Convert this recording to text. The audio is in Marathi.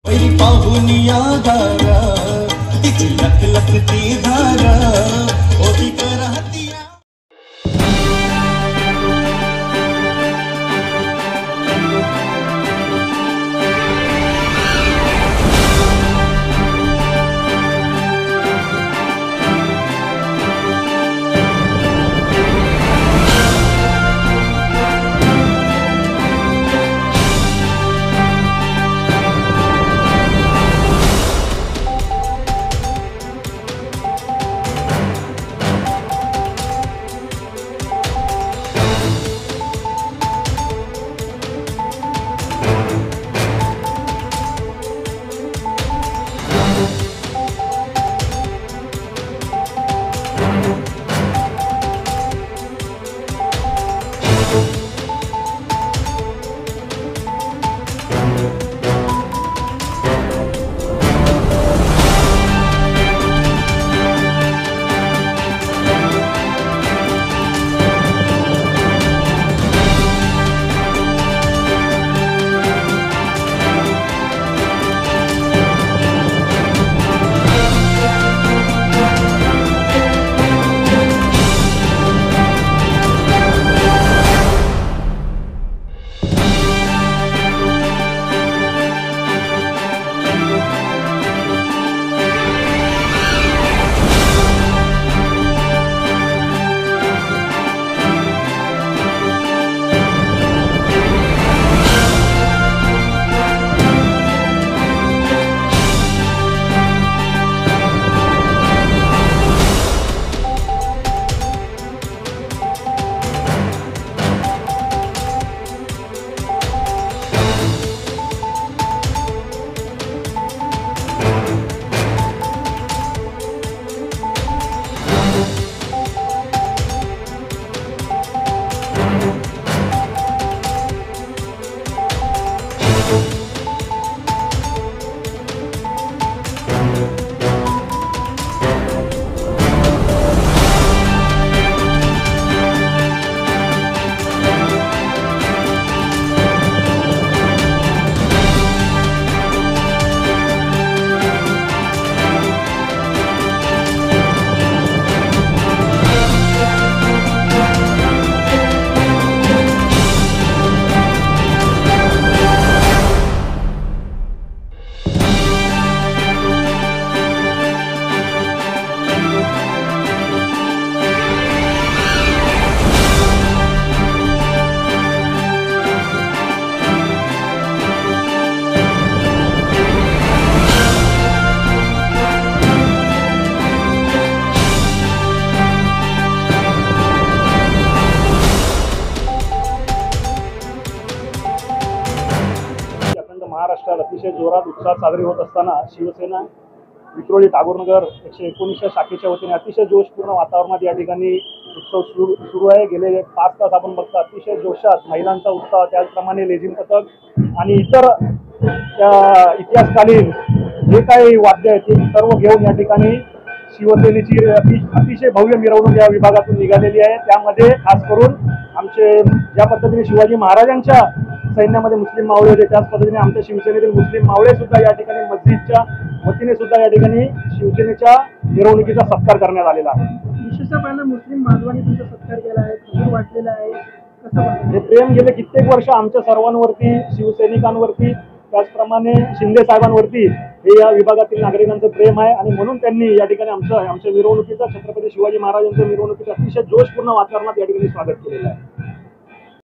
पाहुनिया धारा लख लख ती धारा ओदी करहतिया। महाराष्ट्रात अतिशय जोरात उत्साहात साजरी होत असताना शिवसेना विक्रोळी टागोरनगर 119 शाखेच्या वतीने अतिशय जोशपूर्ण वातावरणात या ठिकाणी उत्सव सुरू आहे। गेले 5 तास आपण बघता अतिशय जोशात महिलांचा उत्साह, त्याचप्रमाणे लेझिम पथक आणि इतर इतिहासकालीन जे काही वाद्य आहेत ते सर्व घेऊन या ठिकाणी शिवसेनेची अतिशय भव्य मिरवणूक या विभागातून निघालेली आहे। त्यामध्ये खास करून आमचे ज्या पद्धतीने शिवाजी महाराजांच्या सैन्यामध्ये मुस्लिम मावळे होते त्याच पद्धतीने आमच्या शिवसेनेतील मुस्लिम मावळे सुद्धा या ठिकाणी मस्जिदच्या वतीने सुद्धा या ठिकाणी शिवसेनेच्या मिरवणुकीचा सत्कार करण्यात आलेला आहे। विशेषतः पहिला मुस्लिम बांधवांनी तुमचा सत्कार केला आहे, कसं वाटलेलं आहे, कसं हे प्रेम गेले कित्येक वर्ष आमच्या सर्वांवरती, शिवसैनिकांवरती, त्याचप्रमाणे शिंदे साहेबांवरती हे या विभागातील नागरिकांचं प्रेम आहे आणि म्हणून त्यांनी या ठिकाणी आमच्या मिरवणुकीचा, छत्रपती शिवाजी महाराजांच्या मिरवणुकीचं अतिशय जोशपूर्ण वातावरणात या ठिकाणी स्वागत केलेलं आहे।